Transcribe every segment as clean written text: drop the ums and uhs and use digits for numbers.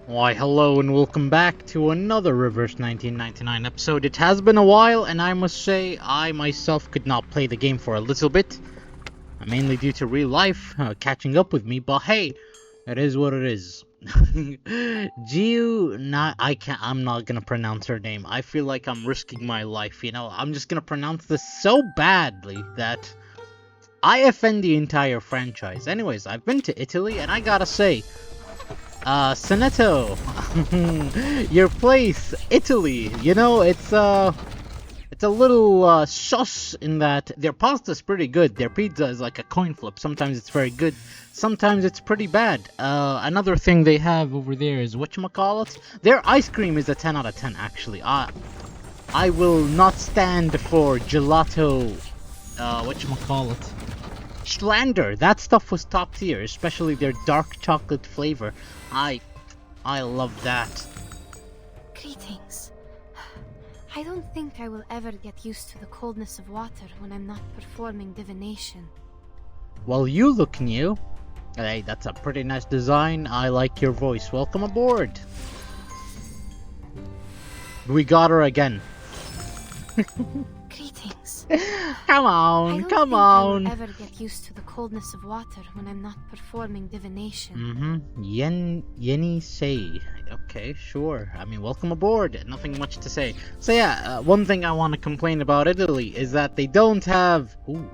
Why, hello and welcome back to another Reverse 1999 episode. It has been a while, and I must say, I myself could not play the game for a little bit. Mainly due to real life catching up with me, but hey, it is what it is. I'm not gonna pronounce her name. I feel like I'm risking my life, you know? I'm just gonna pronounce this so badly that I offend the entire franchise. Anyways, I've been to Italy, and I gotta say, Sonetto, your place, Italy. You know, it's a little sus in that their pasta's pretty good. Their pizza is like a coin flip. Sometimes it's very good, sometimes it's pretty bad. Another thing they have over there is whatchamacallit? Their ice cream is a 10 out of 10 actually. I will not stand for gelato, whatchamacallit? Slander. That stuff was top tier, especially their dark chocolate flavor. I love that. Greetings. I don't think I will ever get used to the coldness of water when I'm not performing divination. Well, you look new. Hey, that's a pretty nice design. I like your voice. Welcome aboard. We got her again. Greetings. Come on, come on. I don't think I will ever get used to the coldness of water when I'm not performing divination. Yenny say. Okay, sure. I mean, welcome aboard. Nothing much to say. So yeah, one thing I want to complain about Italy is that they don't have... Ooh.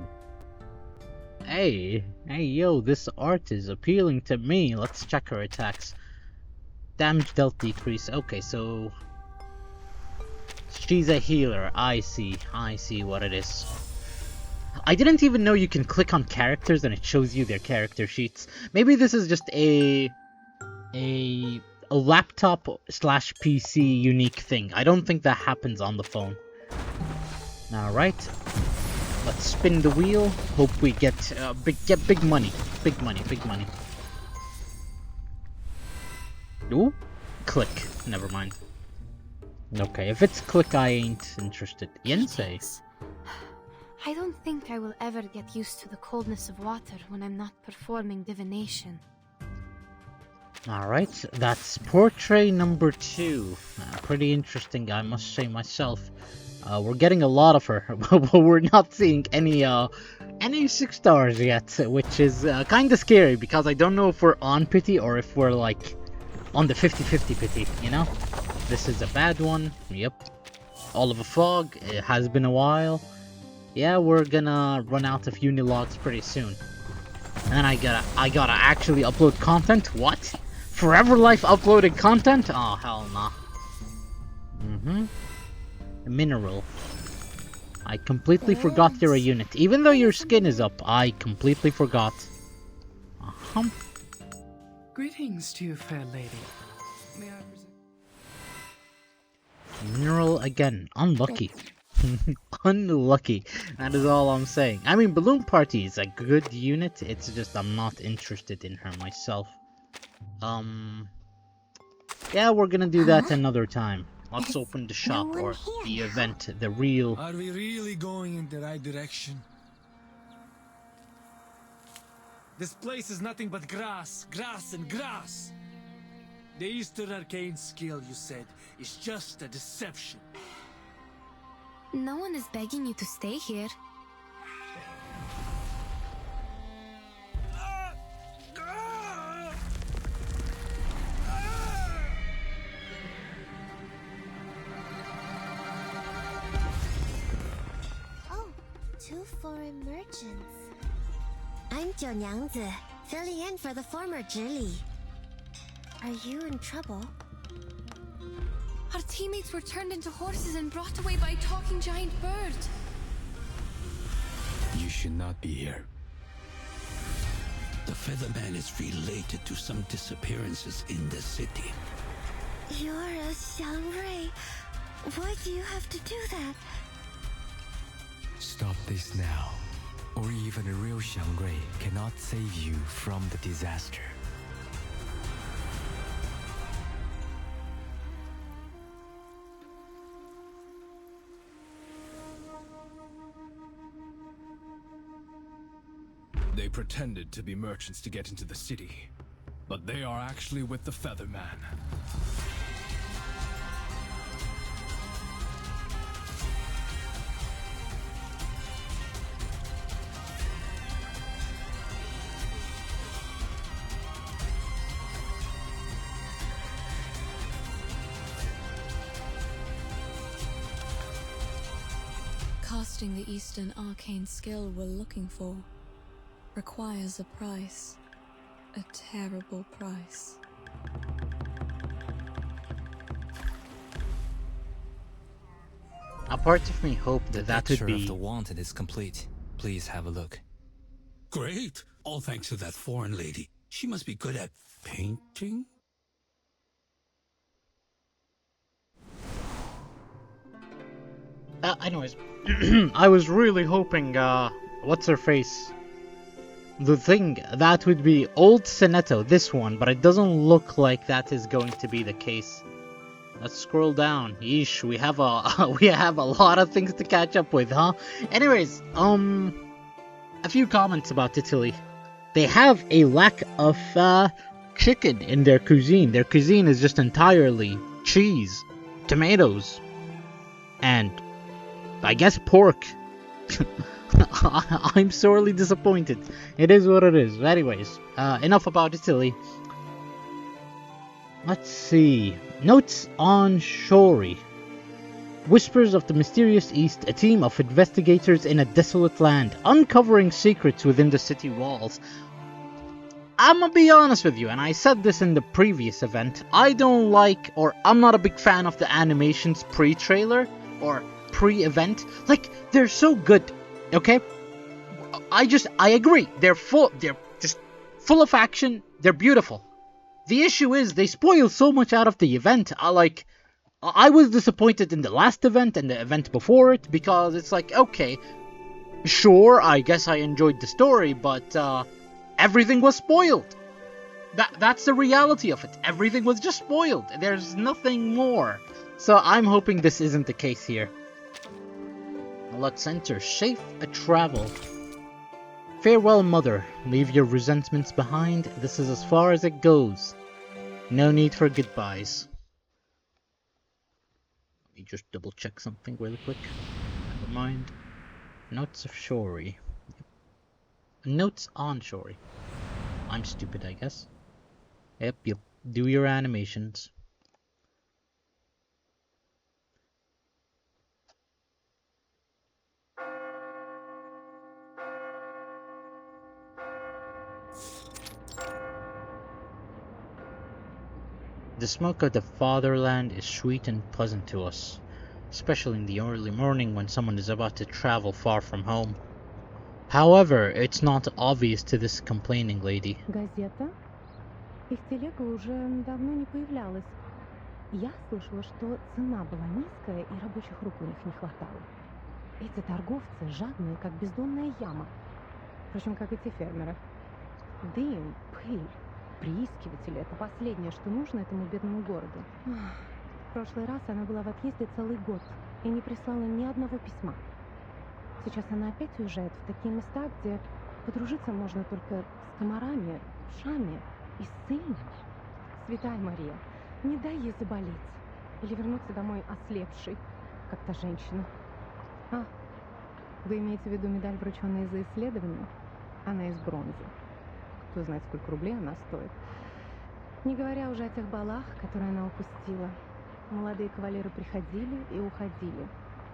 Hey, yo, this art is appealing to me. Let's check her attacks. Damage dealt decrease. Okay, so... She's a healer. I see what it is. I didn't even know you can click on characters and it shows you their character sheets. Maybe this is just a laptop slash PC unique thing. I don't think that happens on the phone. Alright. Let's spin the wheel. Hope we get big money. Big money. Ooh. Click. Never mind. Okay, if it's click, I ain't interested. Yensei. I don't think I will ever get used to the coldness of water when I'm not performing divination. Alright, that's portrait number 2. Pretty interesting, I must say myself. We're getting a lot of her, but we're not seeing any 6 stars yet, which is kinda scary, because I don't know if we're on pity or if we're, like, on the 50-50 pity, you know? This is a bad one. Yep. All of a fog. It has been a while. Yeah, we're gonna run out of Unilogs pretty soon. And then I gotta actually upload content? What? Forever Life uploaded content? Oh, hell nah. Mineral. I completely forgot you're a unit. Even though your skin is up, I completely forgot. Greetings to you, fair lady. May I present? Mineral again. Unlucky. Unlucky. That is all I'm saying. I mean, Balloon Party is a good unit. It's just I'm not interested in her myself. Yeah, we're gonna do that another time. Let's open the shop or the event, the real... Are we really going in the right direction? This place is nothing but grass, grass and grass. The Eastern arcane skill, you said, is just a deception. No one is begging you to stay here. Oh, 2 foreign merchants. I'm Jiu Nyangzi, filling in for the former Zhili. Are you in trouble? Our teammates were turned into horses and brought away by a talking giant bird. You should not be here. The Featherman is related to some disappearances in the city. You're a Shouri. Why do you have to do that? Stop this now, or even a real Shouri cannot save you from the disaster. They pretended to be merchants to get into the city, but they are actually with the Featherman. Casting the Eastern arcane skill we're looking for requires a price. A terrible price. A part of me hoped that that would Picture be... of the wanted is complete. Please have a look. Great. All thanks to that foreign lady. She must be good at painting? Anyways, I was really hoping, what's her face? The thing, that would be Old Seneto, this one, but it doesn't look like that is going to be the case. Let's scroll down. Yeesh, we have a lot of things to catch up with, huh? Anyways, a few comments about Italy. They have a lack of, chicken in their cuisine. Their cuisine is just entirely cheese, tomatoes, and I guess pork. I'm sorely disappointed. It is what it is. Anyways, enough about Italy. Let's see. Notes on Shouri. Whispers of the Mysterious East, a team of investigators in a desolate land, uncovering secrets within the city walls. I'm gonna be honest with you, and I said this in the previous event, I don't like, or I'm not a big fan of the animations pre-trailer, or pre-event. Like, they're so good, okay? I agree, they're just full of action, they're beautiful. The issue is, they spoil so much out of the event. I was disappointed in the last event and the event before it, because it's like, okay, sure, I guess I enjoyed the story, but, everything was spoiled. That's the reality of it. Everything was just spoiled. There's nothing more. So I'm hoping this isn't the case here. Let's enter. Safe travel. Farewell, mother. Leave your resentments behind. This is as far as it goes. No need for goodbyes. Let me just double check something really quick. Never mind. Notes of Shouri. Notes on Shouri. I'm stupid, I guess. Yep, do your animations. The smoke of the fatherland is sweet and pleasant to us, especially in the early morning when someone is about to travel far from home. However, it's not obvious to this complaining lady. Газета? Их телега уже давно не появлялась. Я слышала, что цена была низкая и рабочих рук у них не хватало. Эти торговцы жадные, как бездонная яма. Впрочем, как и те фермеры. Дым, пыль, приискиватели — это последнее, что нужно этому бедному городу. В прошлый раз она была в отъезде целый год и не прислала ни одного письма. Сейчас она опять уезжает в такие места, где подружиться можно только с комарами, шами и сыльными. Святая Мария, не дай ей заболеть или вернуться домой ослепшей, как та женщина. А, вы имеете в виду медаль, врученная за исследование? Она из бронзы. Кто знает, сколько рублей она стоит. Не говоря уже о тех балах, которые она упустила. Молодые кавалеры приходили и уходили,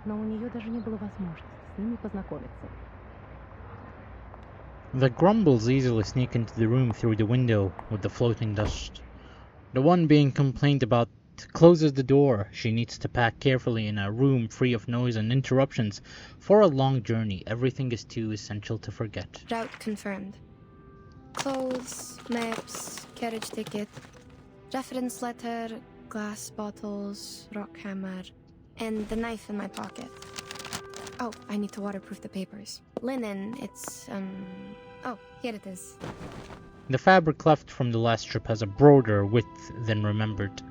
но у нее даже не было возможности с ними познакомиться. The grumbles easily sneak into the room through the window with the floating dust. The one being complained about closes the door. She needs to pack carefully in a room free of noise and interruptions. For a long journey, everything is too essential to forget. Route confirmed. Clothes, maps, carriage ticket, reference letter, glass bottles, rock hammer, and the knife in my pocket. Oh, I need to waterproof the papers. Linen, it's, oh, here it is. The fabric left from the last trip has a broader width than remembered.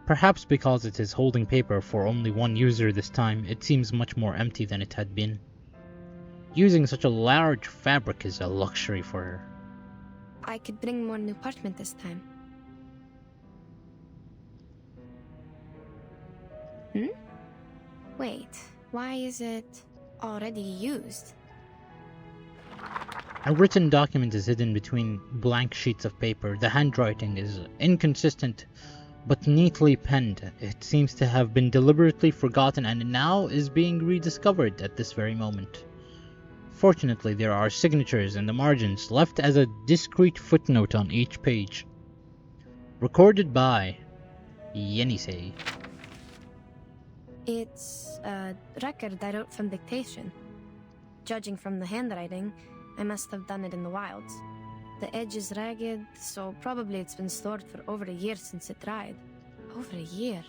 Perhaps because it is holding paper for only one user this time, it seems much more empty than it had been. Using such a large fabric is a luxury for her. I could bring more new parchment this time. Wait, why is it already used? A written document is hidden between blank sheets of paper. The handwriting is inconsistent, but neatly penned. It seems to have been deliberately forgotten and now is being rediscovered at this very moment. Fortunately, there are signatures in the margins, left as a discreet footnote on each page. Recorded by Yenisei. It's a record I wrote from dictation. Judging from the handwriting, I must have done it in the wilds. The edge is ragged, so probably it's been stored for over a year since it dried. Over a year?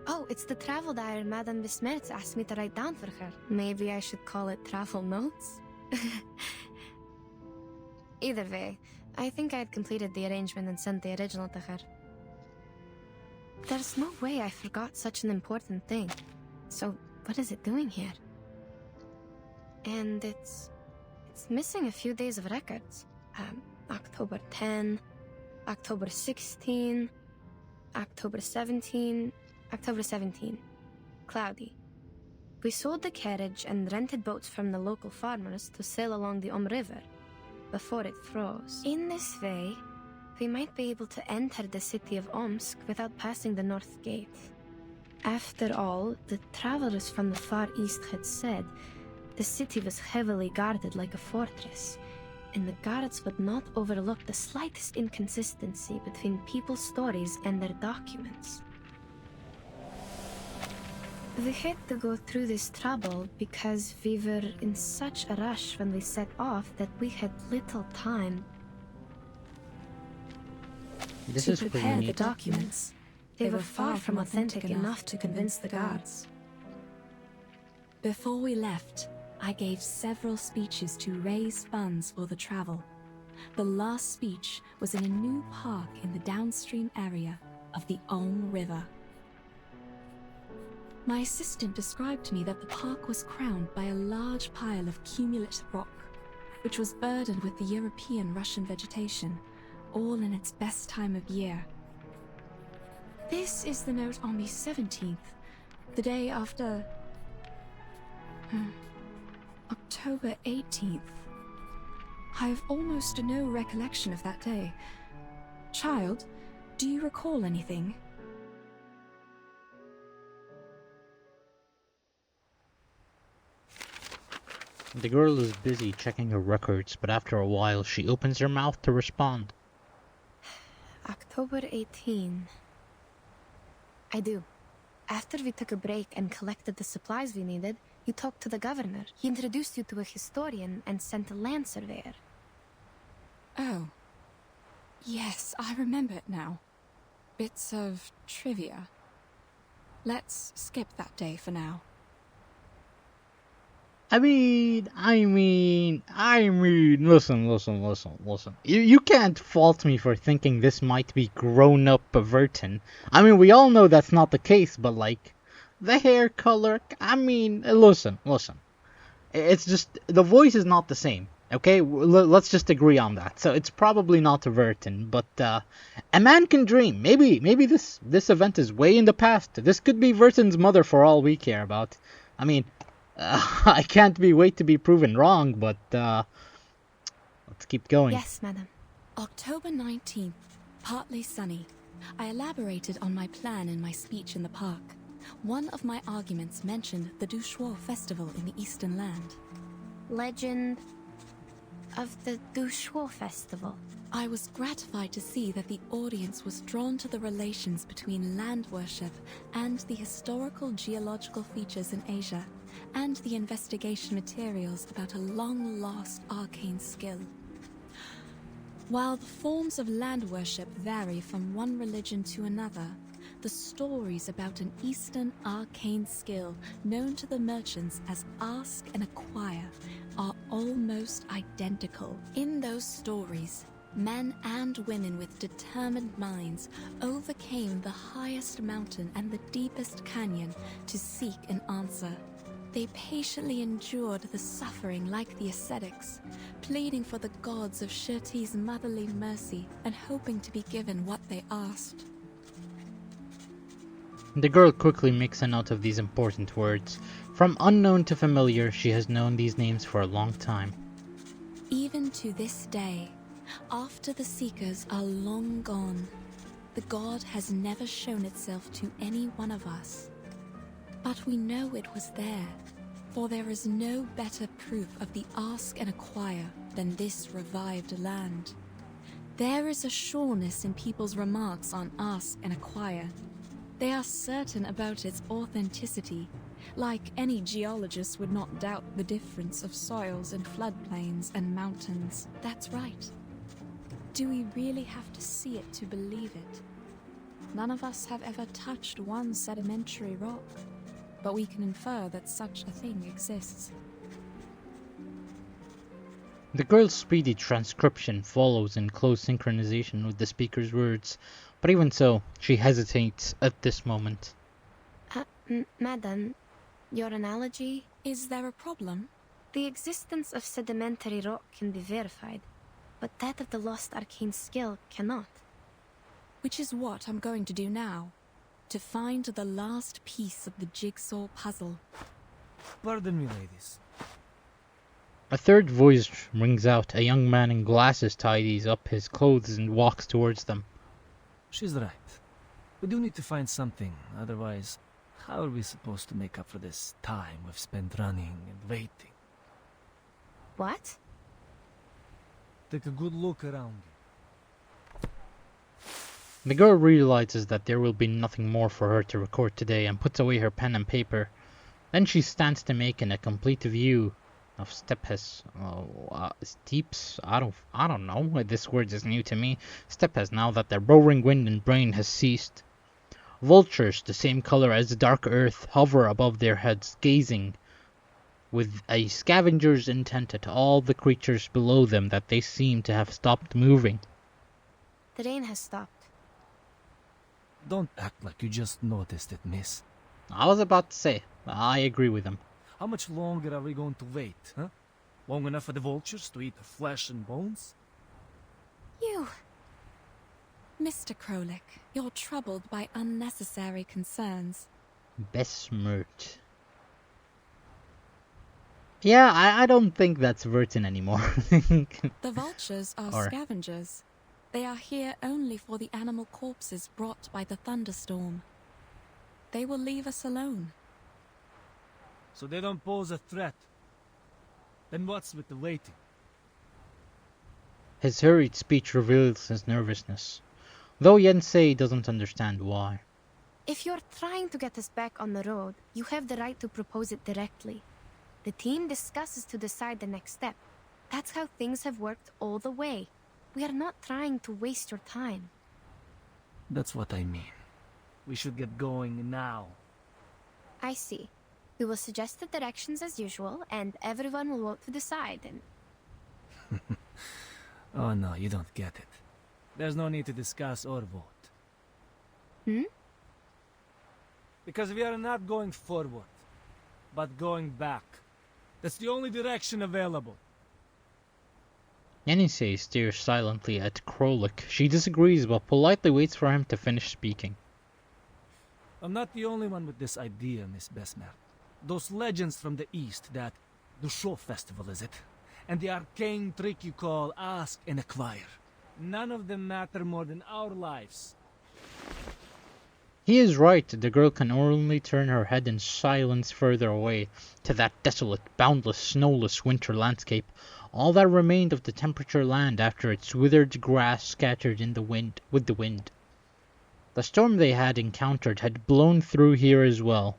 Oh, it's the travel diary Madame Besmertz asked me to write down for her. Maybe I should call it travel notes? Either way, I think I had completed the arrangement and sent the original to her. There's no way I forgot such an important thing. So, what is it doing here? And it's missing a few days of records. October 10, October 16, October 17, October 17. Cloudy. We sold the carriage and rented boats from the local farmers to sail along the River before it froze. In this way, we might be able to enter the city of Omsk without passing the North Gate. After all, the travelers from the Far East had said the city was heavily guarded like a fortress, and the guards would not overlook the slightest inconsistency between people's stories and their documents. We had to go through this trouble because we were in such a rush when we set off that we had little time to prepare the documents. They were far from authentic enough to convince the guards. Before we left, I gave several speeches to raise funds for the travel. The last speech was in a new park in the downstream area of the River. My assistant described to me that the park was crowned by a large pile of cumulate rock, which was burdened with the European Russian vegetation, all in its best time of year. This is the note on the 17th, the day after October 18th. I have almost no recollection of that day. Child, do you recall anything? The girl is busy checking her records, but after a while she opens her mouth to respond. October 18. I do. After we took a break and collected the supplies we needed, you talked to the governor. He introduced you to a historian and sent a land surveyor. Oh. Yes, I remember it now. Bits of trivia. Let's skip that day for now. I mean, listen. You can't fault me for thinking this might be grown-up Verton. I mean, we all know that's not the case, but like, the hair color, I mean, listen. It's just, the voice is not the same, okay? Let's just agree on that. So it's probably not Verton, but a man can dream. Maybe this event is way in the past. This could be Verton's mother for all we care about. I mean, I can't wait to be proven wrong, but let's keep going. Yes, madam. October 19th, partly sunny. I elaborated on my plan in my speech in the park. One of my arguments mentioned the Douchois festival in the Eastern Land. Legend of the Douchois festival. I was gratified to see that the audience was drawn to the relations between land worship and the historical geological features in Asia, and the investigation materials about a long-lost arcane skill. While the forms of land worship vary from one religion to another, the stories about an Eastern arcane skill known to the merchants as Ask and Acquire are almost identical. In those stories, men and women with determined minds overcame the highest mountain and the deepest canyon to seek an answer. They patiently endured the suffering like the ascetics, pleading for the gods of Shouri's motherly mercy and hoping to be given what they asked. The girl quickly makes a note of these important words. From unknown to familiar, she has known these names for a long time. Even to this day, after the Seekers are long gone, the god has never shown itself to any one of us. But we know it was there, for there is no better proof of the ask and acquire than this revived land. There is a sureness in people's remarks on ask and acquire. They are certain about its authenticity, like any geologist would not doubt the difference of soils and floodplains and mountains. That's right. Do we really have to see it to believe it? None of us have ever touched one sedimentary rock, but we can infer that such a thing exists. The girl's speedy transcription follows in close synchronization with the speaker's words, but even so, she hesitates at this moment. Madam, your analogy? Is there a problem? The existence of sedimentary rock can be verified, but that of the lost arcane skill cannot. Which is what I'm going to do now, to find the last piece of the jigsaw puzzle. Pardon me, ladies. A third voice rings out. A young man in glasses tidies up his clothes and walks towards them. She's right. We do need to find something, otherwise, how are we supposed to make up for this time we've spent running and waiting? What? Take a good look around you. The girl realizes that there will be nothing more for her to record today and puts away her pen and paper. Then she stands to make a complete view of steppes. Steeps? I don't know. This word is new to me. Steppes, now that their roaring wind and rain has ceased. Vultures, the same color as the dark earth, hover above their heads, gazing with a scavenger's intent at all the creatures below them that they seem to have stopped moving. The rain has stopped. Don't act like you just noticed it, miss. I was about to say, I agree with him. How much longer are we going to wait, huh? Long enough for the vultures to eat the flesh and bones? You... Mr. Krolik, you're troubled by unnecessary concerns. Besmirched. Yeah, I don't think that's Vertin anymore. The vultures are scavengers. They are here only for the animal corpses brought by the thunderstorm. They will leave us alone. So they don't pose a threat. Then what's with the waiting? His hurried speech reveals his nervousness, though Yensei doesn't understand why. If you're trying to get us back on the road, you have the right to propose it directly. The team discusses to decide the next step. That's how things have worked all the way. We are not trying to waste your time. That's what I mean. We should get going now. I see. We will suggest the directions as usual, and everyone will vote to decide, and... Oh no, you don't get it. There's no need to discuss or vote. Hmm? Because we are not going forward, but going back. That's the only direction available. Yenisei stares silently at Krolik. She disagrees, but politely waits for him to finish speaking. I'm not the only one with this idea, Miss Besmer. Those legends from the East, that the show festival, is it? And the arcane trick you call ask and acquire. None of them matter more than our lives. He is right. The girl can only turn her head in silence further away, to that desolate, boundless, snowless winter landscape, all that remained of the temperature land after its withered grass scattered in the wind with the wind. The storm they had encountered had blown through here as well,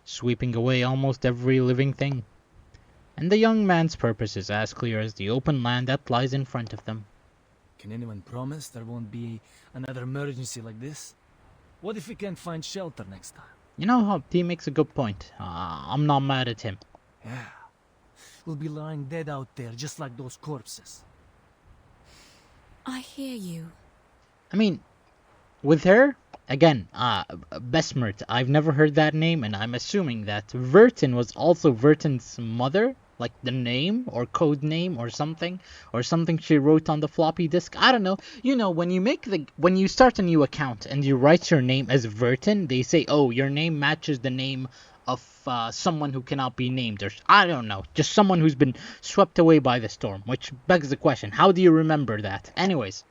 sweeping away almost every living thing. And the young man's purpose is as clear as the open land that lies in front of them. Can anyone promise there won't be another emergency like this? What if we can't find shelter next time? You know how he makes a good point. I'm not mad at him. Yeah. We'll be lying dead out there just like those corpses. I hear you. I mean, with her, Again, Besmert, I've never heard that name, and I'm assuming that Vertin was also Vertin's mother, like the name, or code name, or something she wrote on the floppy disk. I don't know. You know, when you start a new account and you write your name as Vertin, they say, oh, your name matches the name of someone who cannot be named, or I don't know, just someone who's been swept away by the storm, which begs the question, how do you remember that? Anyways,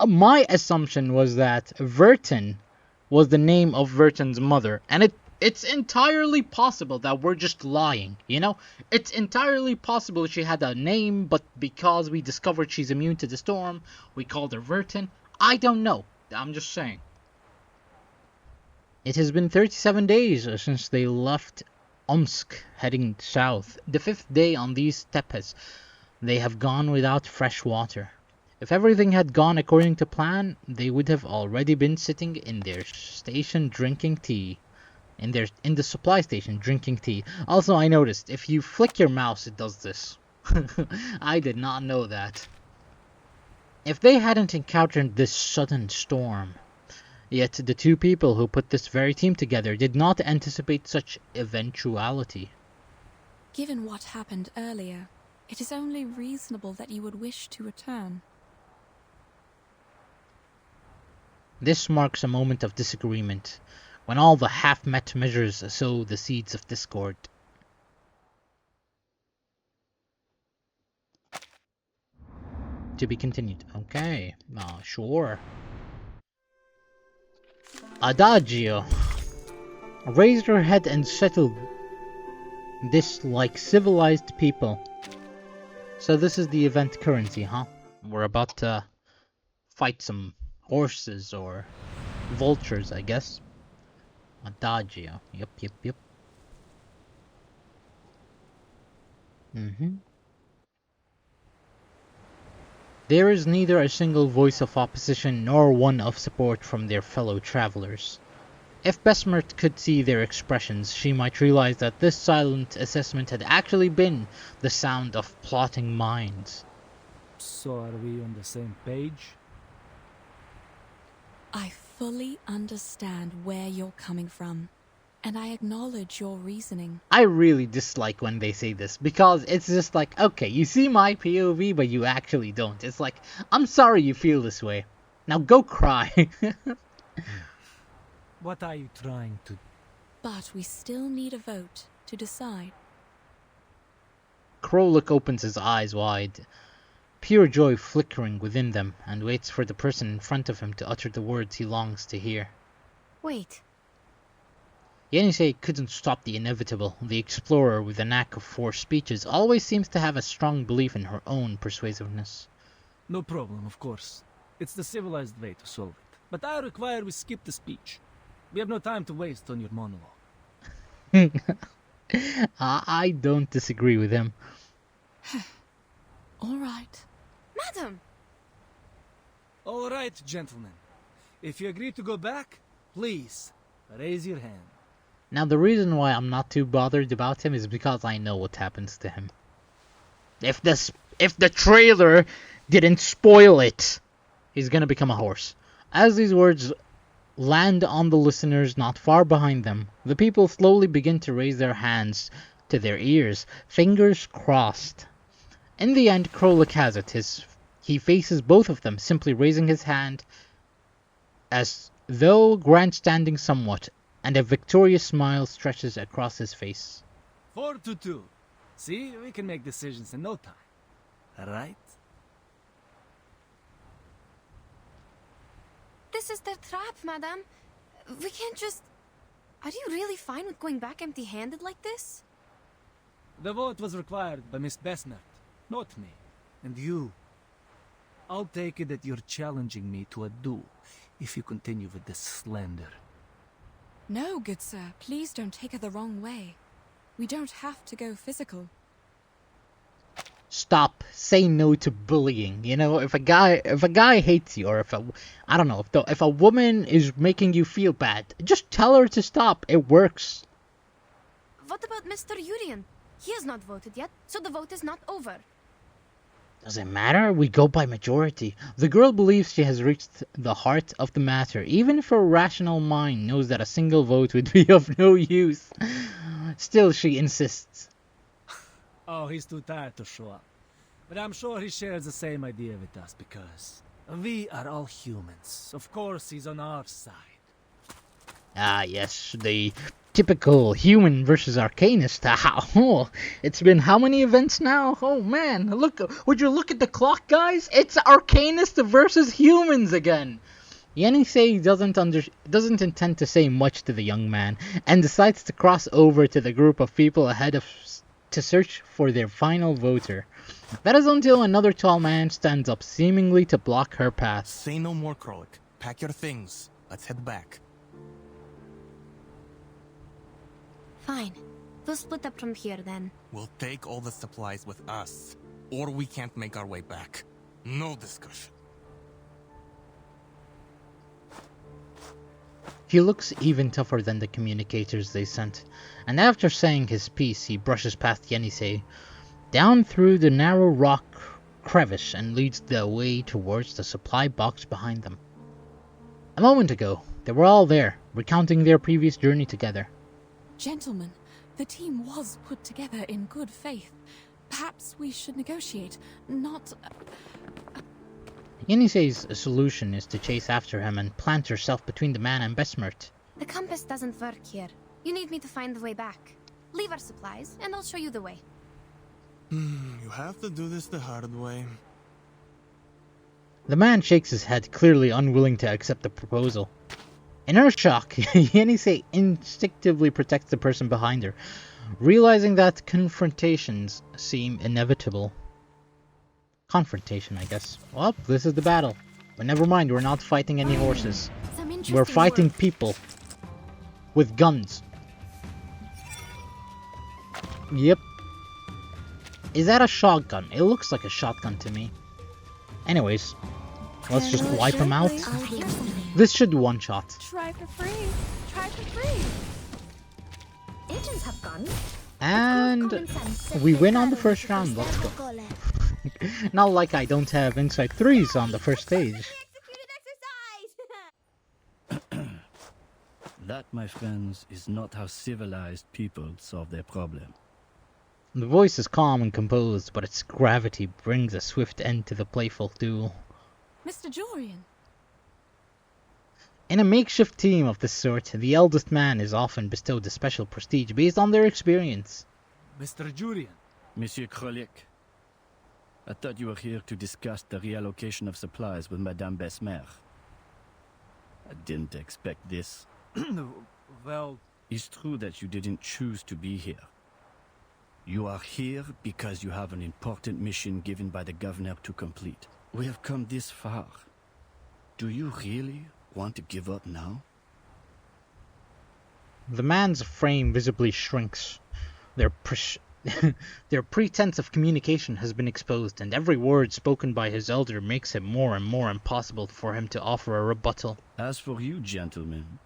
my assumption was that Vertin was the name of Vertin's mother, and it's entirely possible that we're just lying, you know? It's entirely possible she had a name, but because we discovered she's immune to the storm, we called her Vertin. I don't know. I'm just saying. It has been 37 days since they left Omsk, heading south. The 5th day on these steppes. They have gone without fresh water. If everything had gone according to plan, they would have already been sitting in their station drinking tea. In the supply station drinking tea. Also, I noticed, if you flick your mouse, it does this. I did not know that. If they hadn't encountered this sudden storm, yet the two people who put this very team together did not anticipate such eventuality. Given what happened earlier, it is only reasonable that you would wish to return. This marks a moment of disagreement, when all the half-met measures sow the seeds of discord. To be continued. Okay, sure. Adagio raised her head and settled this like civilized people. So this is the event currency, huh? We're about to fight some horses or vultures, I guess. Adagio. Yep. There is neither a single voice of opposition nor one of support from their fellow travelers. If Besmert could see their expressions, she might realize that this silent assessment had actually been the sound of plotting minds. So are we on the same page? I fully understand where you're coming from, and I acknowledge your reasoning. I really dislike when they say this, because it's just like, okay, you see my POV, but you actually don't. It's like, I'm sorry you feel this way. Now go cry. What are you trying to... But we still need a vote to decide. Krolik opens his eyes wide, pure joy flickering within them, and waits for the person in front of him to utter the words he longs to hear. Wait. Yenisei couldn't stop the inevitable. The explorer with a knack of forced speeches always seems to have a strong belief in her own persuasiveness. No problem, of course. It's the civilized way to solve it. But I require we skip the speech. We have no time to waste on your monologue. I don't disagree with him. All right. Madam! All right, gentlemen. If you agree to go back, please, raise your hand. Now, the reason why I'm not too bothered about him is because I know what happens to him. If the trailer didn't spoil it, he's gonna become a horse. As these words land on the listeners not far behind them, the people slowly begin to raise their hands to their ears, fingers crossed. In the end, Krolik has it. He faces both of them, simply raising his hand as though grandstanding somewhat, and a victorious smile stretches across his face. 4-2. See, we can make decisions in no time. Right? This is their trap, madam. We can't just... Are you really fine with going back empty-handed like this? The vote was required by Miss Besmert, not me. And you. I'll take it that you're challenging me to a duel if you continue with this slander. No, good sir. Please don't take it the wrong way. We don't have to go physical. Stop. Say no to bullying. You know, if a guy hates you, or I don't know, if a woman is making you feel bad, just tell her to stop. It works. What about Mr. Urian? He has not voted yet, so the vote is not over. Does it matter? We go by majority. The girl believes she has reached the heart of the matter, even if her rational mind knows that a single vote would be of no use. Still, she insists. Oh, he's too tired to show up. But I'm sure he shares the same idea with us because we are all humans. Of course, he's on our side. Ah, yes, the typical human versus arcanist. Oh, it's been how many events now? Oh man, look! Would you look at the clock, guys? It's arcanist versus humans again. Yenisei doesn't intend to say much to the young man, and decides to cross over to the group of people ahead of to search for their final voter. That is until another tall man stands up, seemingly to block her path. Say no more, Krolik. Pack your things. Let's head back. Fine. We'll split up from here then. We'll take all the supplies with us, or we can't make our way back. No discussion. He looks even tougher than the communicators they sent, and after saying his piece, he brushes past Yenisei, down through the narrow rock crevice, and leads the way towards the supply box behind them. A moment ago, they were all there, recounting their previous journey together. Gentlemen, the team was put together in good faith. Perhaps we should negotiate, not... Yenisei's solution is to chase after him and plant herself between the man and Besmert. The compass doesn't work here. You need me to find the way back. Leave our supplies, and I'll show you the way. You have to do this the hard way. The man shakes his head, clearly unwilling to accept the proposal. In her shock, Yenisei instinctively protects the person behind her, realizing that confrontations seem inevitable. Confrontation, I guess. Well, this is the battle. But never mind, we're not fighting any horses. We're fighting people. With guns. Yep. Is that a shotgun? It looks like a shotgun to me. Anyways, let's just wipe them out. This should one-shot. Try for free. Try for free. Agents have guns. And we win on the first round. Let's go. Not like I don't have Insight 3s on the first stage. That, my friends, is not how civilized people solve their problem. The voice is calm and composed, but its gravity brings a swift end to the playful duel. Mr. Jorian. In a makeshift team of this sort, the eldest man is often bestowed a special prestige based on their experience. Mr. Jurian. Monsieur Krolik, I thought you were here to discuss the reallocation of supplies with Madame Besmer. I didn't expect this. Well... It's true that you didn't choose to be here. You are here because you have an important mission given by the governor to complete. We have come this far. Do you really want to give up now? The man's frame visibly shrinks. Their pretense of communication has been exposed, and every word spoken by his elder makes it more and more impossible for him to offer a rebuttal. As for you, gentlemen,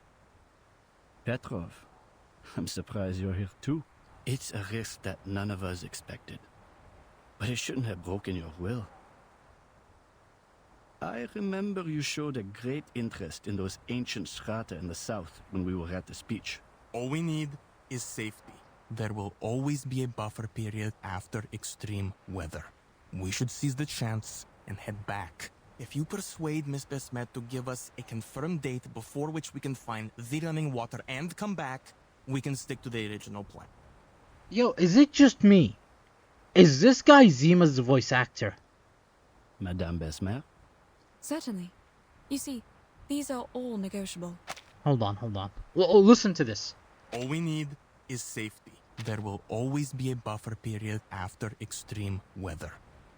Petrov, I'm surprised you're here too. It's a risk that none of us expected, but it shouldn't have broken your will. I remember you showed a great interest in those ancient strata in the south when we were at the speech. All we need is safety. There will always be a buffer period after extreme weather. We should seize the chance and head back. If you persuade Miss Besmet to give us a confirmed date before which we can find the running water and come back, we can stick to the original plan. Yo, is it just me? Is this guy Zima's voice actor? Madame Besmer? Certainly. You see, these are all negotiable. Hold on. Listen to this. All we need is safety. There will always be a buffer period after extreme weather.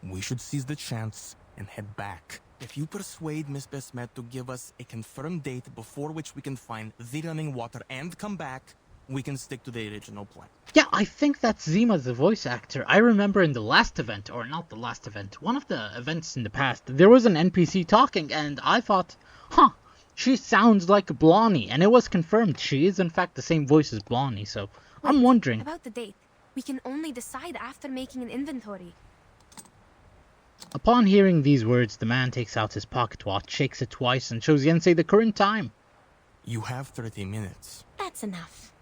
We should seize the chance and head back. If you persuade Miss Besmet to give us a confirmed date before which we can find the running water and come back, we can stick to the original plan. Yeah, I think that's Zima, the voice actor. I remember in the last event, or not the last event, one of the events in the past, there was an NPC talking, and I thought, she sounds like Blondie, and it was confirmed she is in fact the same voice as Blondie, so I'm wondering. About the date, we can only decide after making an inventory. Upon hearing these words, the man takes out his pocket watch, shakes it twice, and shows Yensei the current time. You have 30 minutes. That's enough.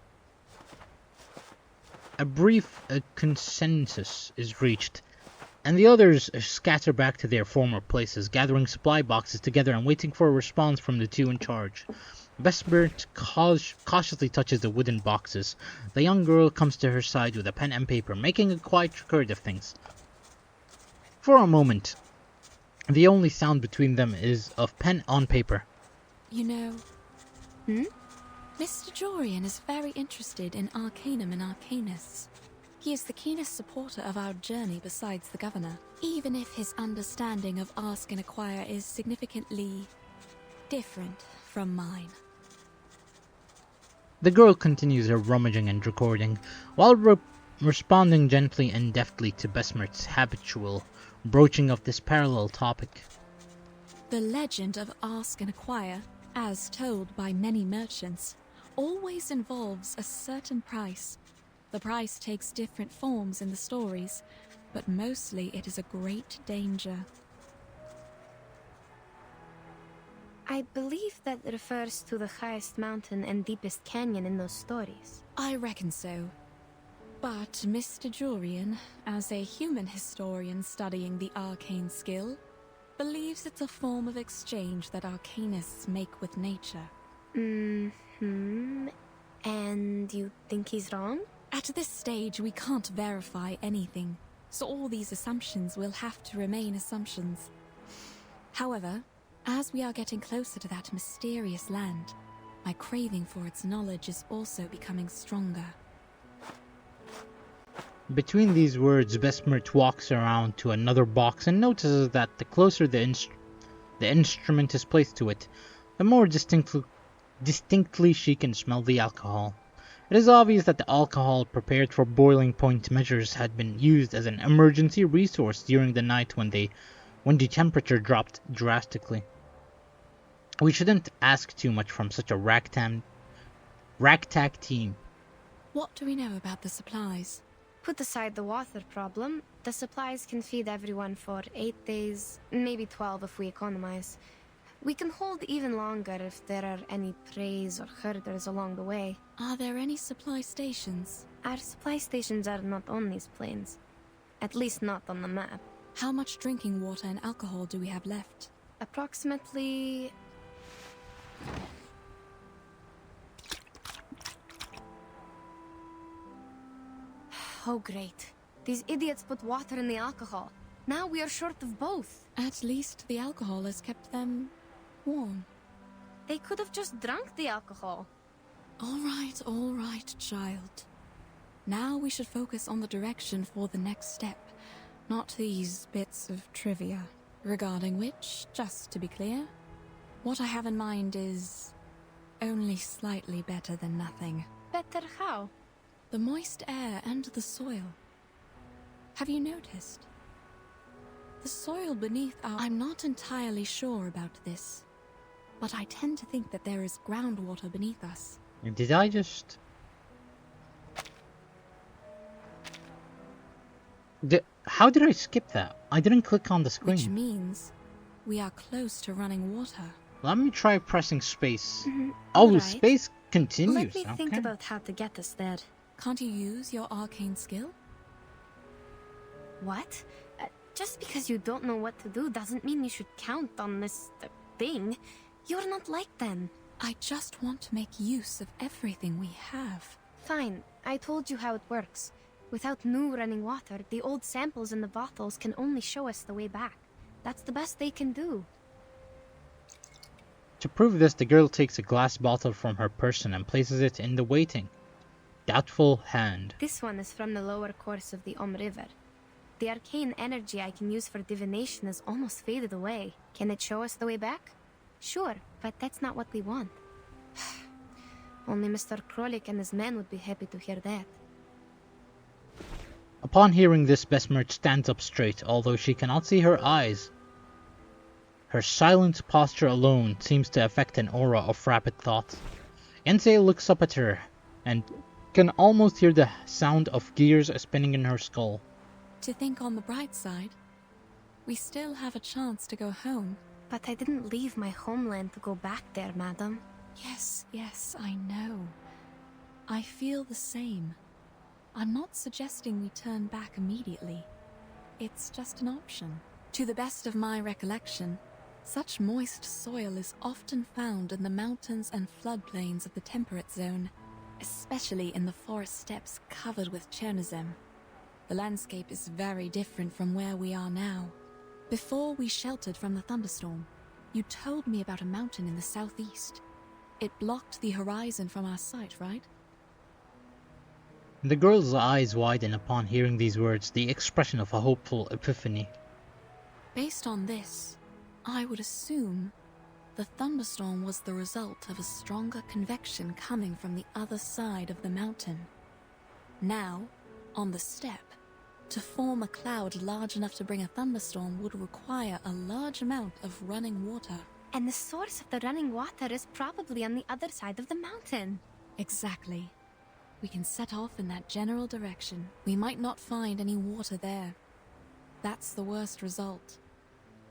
A brief consensus is reached, and the others scatter back to their former places, gathering supply boxes together and waiting for a response from the two in charge. Vesper cautiously touches the wooden boxes. The young girl comes to her side with a pen and paper, making a quiet record of things. For a moment, the only sound between them is of pen on paper. You know, Mr. Jorian is very interested in Arcanum and Arcanists. He is the keenest supporter of our journey besides the governor, even if his understanding of Ask and Acquire is significantly different from mine. The girl continues her rummaging and recording, while responding gently and deftly to Besmert's habitual broaching of this parallel topic. The legend of Ask and Acquire, as told by many merchants, always involves a certain price. The price takes different forms in the stories, but mostly it is a great danger. I believe that refers to the highest mountain and deepest canyon in those stories. I reckon so. But Mr. Jorian, as a human historian studying the arcane skill, believes it's a form of exchange that arcanists make with nature. And you think he's wrong? At this stage, we can't verify anything, so all these assumptions will have to remain assumptions. However, as we are getting closer to that mysterious land, my craving for its knowledge is also becoming stronger. Between these words, Besmert walks around to another box and notices that the closer the instrument is placed to it, the more distinctly she can smell the alcohol. It is obvious that the alcohol prepared for boiling point measures had been used as an emergency resource during the night when the temperature dropped drastically. We shouldn't ask too much from such a ragtag team. What do we know about the supplies? Put aside the water problem, the supplies can feed everyone for 8 days, maybe 12 if we economize. We can hold even longer if there are any preys or herders along the way. Are there any supply stations? Our supply stations are not on these plains. At least not on the map. How much drinking water and alcohol do we have left? Approximately... Oh great. These idiots put water in the alcohol. Now we are short of both. At least the alcohol has kept them warm. They could have just drunk the alcohol. All right, child. Now we should focus on the direction for the next step, not these bits of trivia. Regarding which, just to be clear, what I have in mind is only slightly better than nothing. Better how? The moist air and the soil. Have you noticed? The soil beneath our... I'm not entirely sure about this, but I tend to think that there is groundwater beneath us. Did I just... How did I skip that? I didn't click on the screen. Which means we are close to running water. Let me try pressing space. All Oh, right. space continues. Let me think Okay. about how to get us there. Can't you use your arcane skill? What? Just because you don't know what to do doesn't mean you should count on this thing. You're not like them. I just want to make use of everything we have. Fine, I told you how it works. Without new running water, the old samples in the bottles can only show us the way back. That's the best they can do. To prove this, the girl takes a glass bottle from her person and places it in the waiting, doubtful hand. This one is from the lower course of the River. The arcane energy I can use for divination is almost faded away. Can it show us the way back? Sure, but that's not what we want. Only Mr. Krolik and his men would be happy to hear that. Upon hearing this, Besmert stands up straight, although she cannot see her eyes. Her silent posture alone seems to affect an aura of rapid thought. Yensei looks up at her, and can almost hear the sound of gears spinning in her skull. To think on the bright side, We still have a chance to go home. But I didn't leave my homeland to go back there, madam. Yes, yes, I know. I feel the same. I'm not suggesting we turn back immediately. It's just an option. To the best of my recollection, such moist soil is often found in the mountains and floodplains of the temperate zone, especially in the forest steppes covered with Chernozem. The landscape is very different from where we are now. Before we sheltered from the thunderstorm, you told me about a mountain in the southeast. It blocked the horizon from our sight, right? The girl's eyes widen upon hearing these words, the expression of a hopeful epiphany. Based on this, I would assume the thunderstorm was the result of a stronger convection coming from the other side of the mountain. Now, on the steppe, to form a cloud large enough to bring a thunderstorm would require a large amount of running water. And the source of the running water is probably on the other side of the mountain. Exactly. We can set off in that general direction. We might not find any water there. That's the worst result.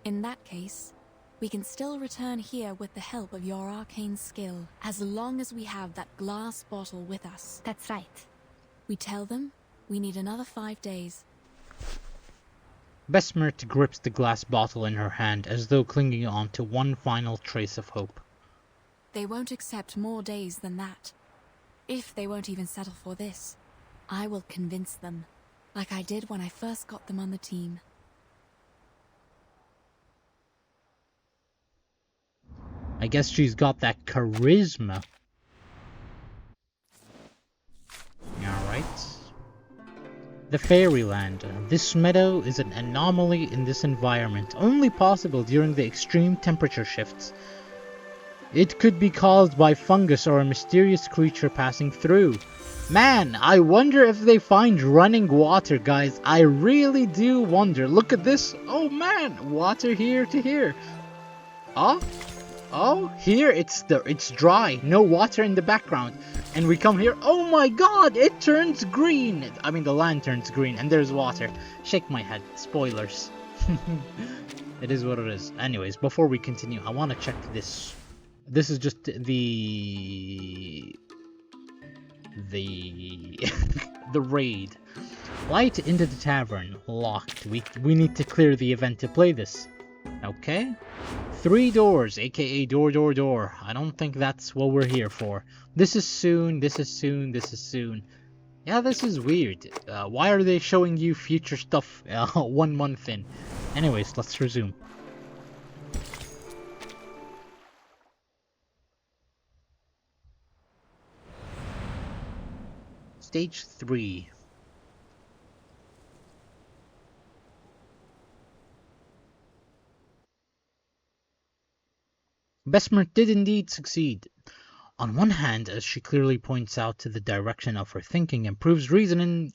In that case, we can still return here with the help of your arcane skill, as long as we have that glass bottle with us. That's right. We tell them we need another 5 days. Besmert grips the glass bottle in her hand as though clinging on to one final trace of hope. They won't accept more days than that. If they won't even settle for this, I will convince them, like I did when I first got them on the team. I guess she's got that charisma. Alright. The Fairyland. This meadow is an anomaly in this environment, only possible during the extreme temperature shifts. It could be caused by fungus or a mysterious creature passing through. Man, I wonder if they find running water, guys. I really do wonder. Look at this. Oh man, water here to here. Oh, here it's dry, no water in the background. And we come here, oh my god, it turns green. I mean, the land turns green and there's water. Shake my head, spoilers. It is what it is. Anyways, before we continue, I want to check this. This is just the the raid. Light into the tavern, locked. We need to clear the event to play this. Okay. 3 doors, aka door. I don't think that's what we're here for. This is soon, this is soon, this is soon. Yeah, this is weird. Why are they showing you future stuff 1 month in? Anyways, let's resume. Stage 3. Besmert did indeed succeed. On one hand, as she clearly points out to the direction of her thinking and proves reasons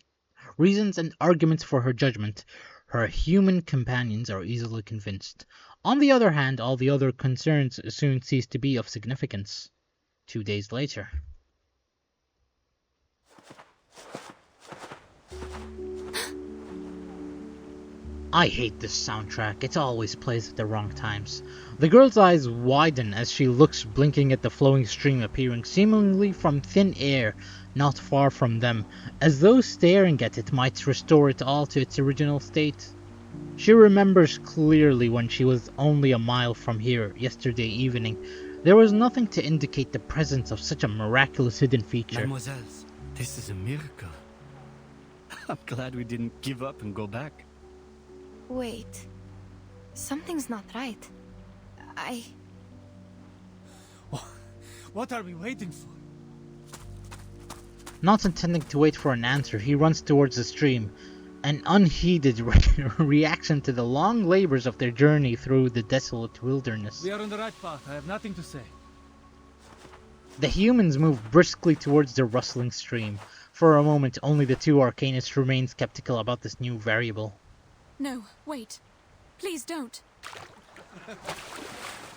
and arguments for her judgment, her human companions are easily convinced. On the other hand, all the other concerns soon cease to be of significance. 2 days later. I hate this soundtrack, it always plays at the wrong times. The girl's eyes widen as she looks, blinking at the flowing stream appearing seemingly from thin air, not far from them, as though staring at it might restore it all to its original state. She remembers clearly when she was only a mile from here yesterday evening. There was nothing to indicate the presence of such a miraculous hidden feature. Mademoiselles, this is a miracle. I'm glad we didn't give up and go back. Wait. Something's not right. What are we waiting for? Not intending to wait for an answer, he runs towards the stream. An unheeded reaction to the long labors of their journey through the desolate wilderness. We are on the right path. I have nothing to say. The humans move briskly towards the rustling stream. For a moment, only the 2 arcanists remain skeptical about this new variable. No, wait. Please don't.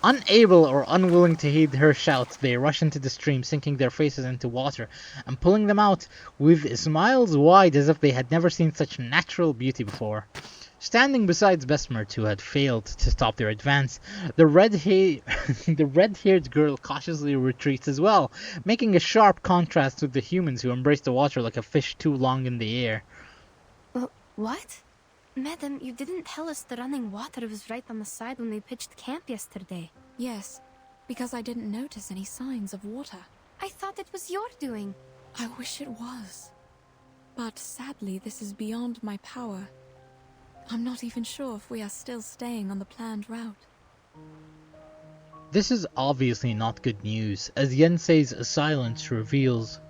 Unable or unwilling to heed her shouts, they rush into the stream, sinking their faces into water and pulling them out with smiles wide as if they had never seen such natural beauty before. Standing beside Besmert, who had failed to stop their advance, the red-haired girl cautiously retreats as well, making a sharp contrast with the humans who embrace the water like a fish too long in the air. What? Madam, you didn't tell us the running water was right on the side when we pitched camp yesterday. Yes, because I didn't notice any signs of water. I thought it was your doing. I wish it was. But sadly, this is beyond my power. I'm not even sure if we are still staying on the planned route. This is obviously not good news, as Yenisei's silence reveals,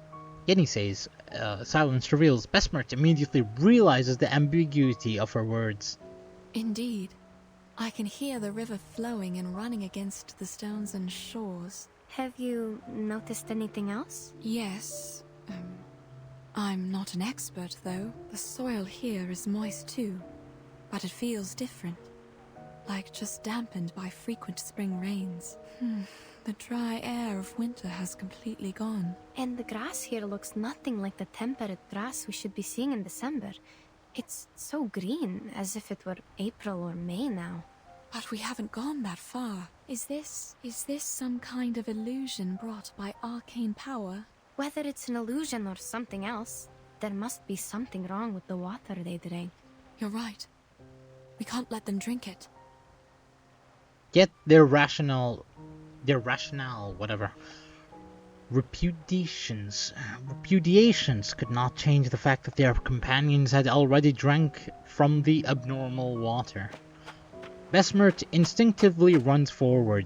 Besmert immediately realizes the ambiguity of her words. Indeed. I can hear the river flowing and running against the stones and shores. Have you noticed anything else? Yes. I'm not an expert, though. The soil here is moist too, but it feels different. Like just dampened by frequent spring rains. The dry air of winter has completely gone. And the grass here looks nothing like the temperate grass we should be seeing in December. It's so green, as if it were April or May now. But we haven't gone that far. Is this some kind of illusion brought by arcane power? Whether it's an illusion or something else, there must be something wrong with the water they drank. You're right. We can't let them drink it. Yet their repudiations could not change the fact that their companions had already drank from the abnormal water. Besmert instinctively runs forward,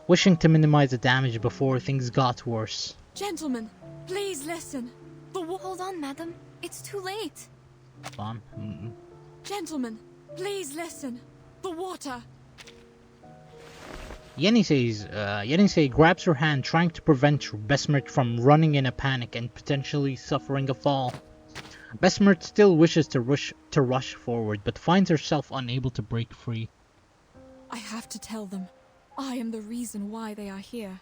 wishing to minimize the damage before things got worse. Gentlemen, please listen. Hold on, madam. It's too late. Hold on. Gentlemen, please listen. The water. Yenisei grabs her hand, trying to prevent Besmert from running in a panic and potentially suffering a fall. Besmert still wishes to rush forward, but finds herself unable to break free. I have to tell them. I am the reason why they are here.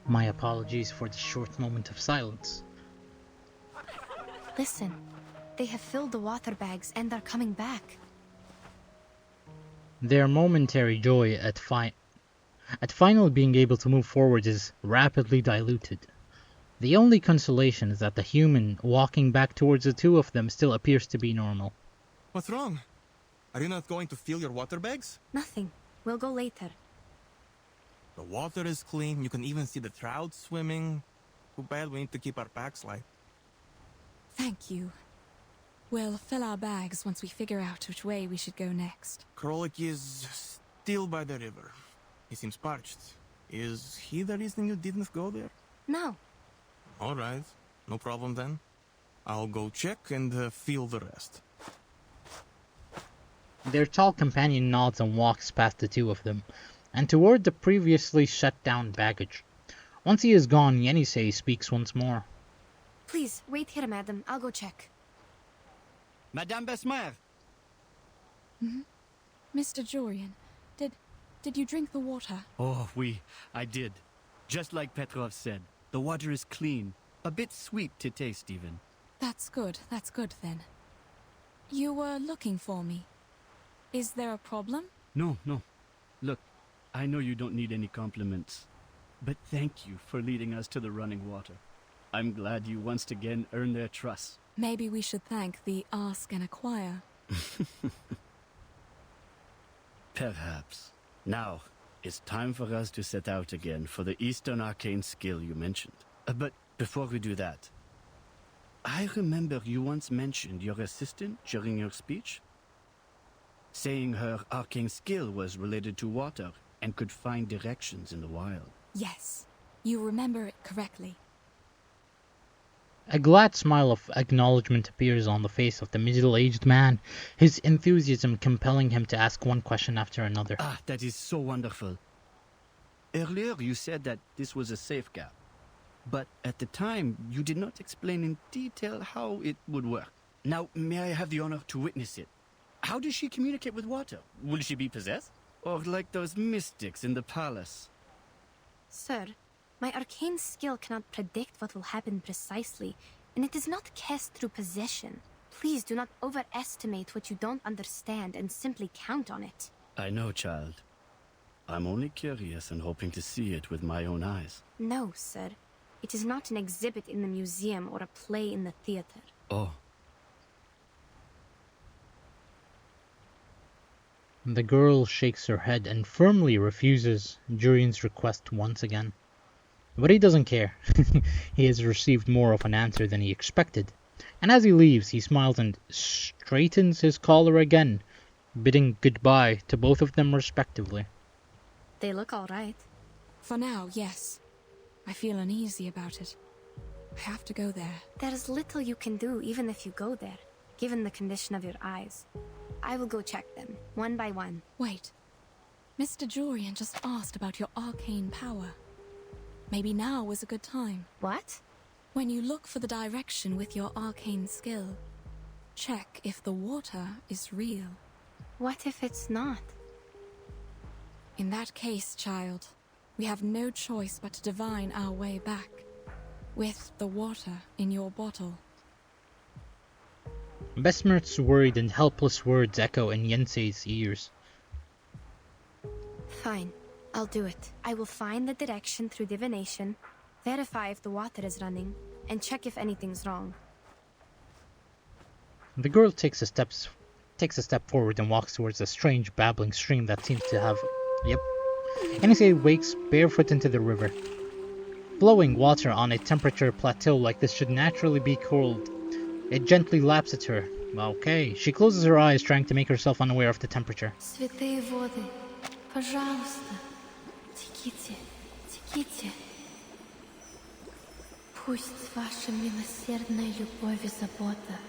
My apologies for the short moment of silence. Listen, they have filled the water bags and are coming back. Their momentary joy at finally being able to move forward is rapidly diluted. The only consolation is that the human walking back towards the two of them still appears to be normal. What's wrong? Are you not going to fill your water bags? Nothing. We'll go later. The water is clean. You can even see the trout swimming. Too bad we need to keep our packs light. Thank you. We'll fill our bags once we figure out which way we should go next. Krolik is still by the river. He seems parched. Is he the reason you didn't go there? No. Alright. No problem then. I'll go check and feel the rest. Their tall companion nods and walks past the two of them, and toward the previously shut down baggage. Once he is gone, Yenisei speaks once more. Please, wait here, madam. I'll go check. Madame Besmert! Mr. Jorian, did you drink the water? Oh, I did. Just like Petrov said, the water is clean. A bit sweet to taste even. That's good then. You were looking for me. Is there a problem? No. Look, I know you don't need any compliments, but thank you for leading us to the running water. I'm glad you once again earned their trust. Maybe we should thank the Ask and Acquire. Perhaps. Now, it's time for us to set out again for the Eastern Arcane skill you mentioned. But before we do that, I remember you once mentioned your assistant during your speech, saying her arcane skill was related to water and could find directions in the wild. Yes, you remember it correctly. A glad smile of acknowledgement appears on the face of the middle-aged man, his enthusiasm compelling him to ask one question after another. Ah, that is so wonderful. Earlier you said that this was a safe gap. but at the time you did not explain in detail how it would work. Now, may I have the honor to witness it? How does she communicate with water? Will she be possessed? Or like those mystics in the palace? Sir, my arcane skill cannot predict what will happen precisely, and it is not cast through possession. Please do not overestimate what you don't understand and simply count on it. I know, child. I'm only curious and hoping to see it with my own eyes. No, sir. It is not an exhibit in the museum or a play in the theater. Oh. The girl shakes her head and firmly refuses Jurian's request once again. But he doesn't care. He has received more of an answer than he expected. And as he leaves, he smiles and straightens his collar again, bidding goodbye to both of them respectively. They look all right. For now, yes. I feel uneasy about it. I have to go there. There's little you can do even if you go there, given the condition of your eyes. I will go check them, one by one. Wait. Mr. Jurian just asked about your arcane power. Maybe now is a good time. What? When you look for the direction with your arcane skill, check if the water is real. What if it's not? In that case, child, we have no choice but to divine our way back, with the water in your bottle. Besmert's worried and helpless words echo in Yensei's ears. Fine, I'll do it. I will find the direction through divination, verify if the water is running, and check if anything's wrong. The girl takes a step forward and walks towards a strange babbling stream that seems to have... Yep. Yensei wakes barefoot into the river. Flowing water on a temperature plateau like this should naturally be cold. It gently laps at her. Okay. She closes her eyes, trying to make herself unaware of the temperature. Святые воды, пожалуйста, теките, теките. Пусть ваша милосердная любовь и забота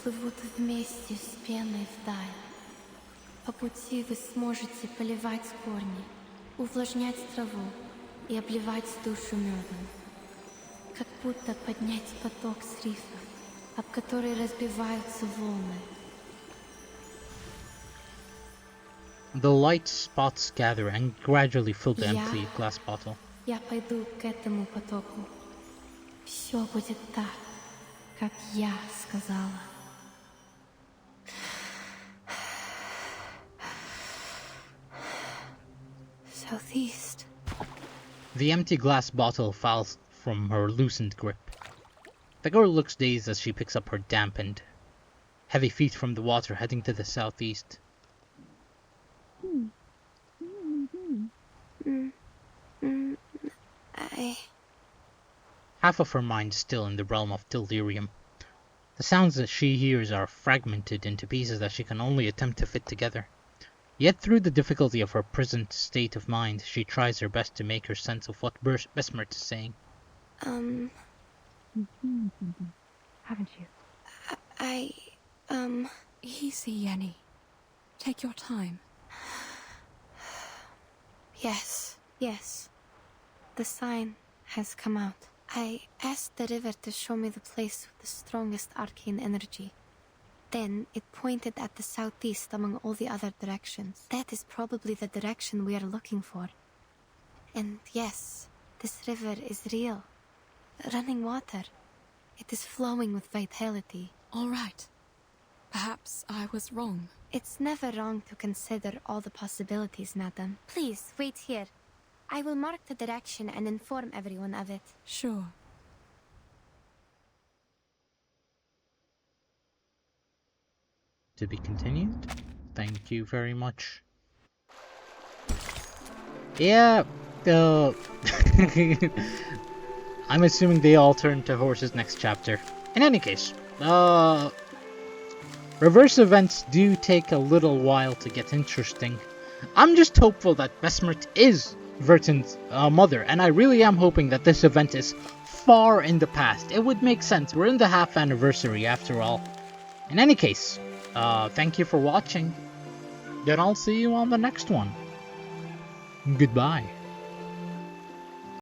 плывут вместе с пеной вдаль. По пути вы сможете поливать корни, увлажнять траву и обливать душу медом. Как будто поднять поток с рифа, об который разбиваются волны. The light spots gather and gradually fill the empty glass bottle. Я пойду к этому потоку. Все будет так, как я сказала. Southeast. The empty glass bottle falls from her loosened grip. The girl looks dazed as she picks up her dampened, heavy feet from the water heading to the southeast. Half of her mind is still in the realm of delirium. The sounds that she hears are fragmented into pieces that she can only attempt to fit together. Yet through the difficulty of her present state of mind, she tries her best to make her sense of what Besmert is saying. Haven't you? Easy, Yenny. Take your time. Yes. The sign has come out. I asked the river to show me the place with the strongest arcane energy. Then it pointed at the southeast among all the other directions. That is probably the direction we are looking for. And yes, this river is real. Running water. It is flowing with vitality. All right. Perhaps I was wrong. It's never wrong to consider all the possibilities, madam. Please, wait here. I will mark the direction and inform everyone of it. Sure. To be continued. Thank you very much. Yeah, I'm assuming they all turn to horses next chapter. In any case, reverse events do take a little while to get interesting. I'm just hopeful that Besmert is Verton's mother, and I really am hoping that this event is far in the past. It would make sense. We're in the half anniversary after all. In any case, thank you for watching. Then I'll see you on the next one. Goodbye.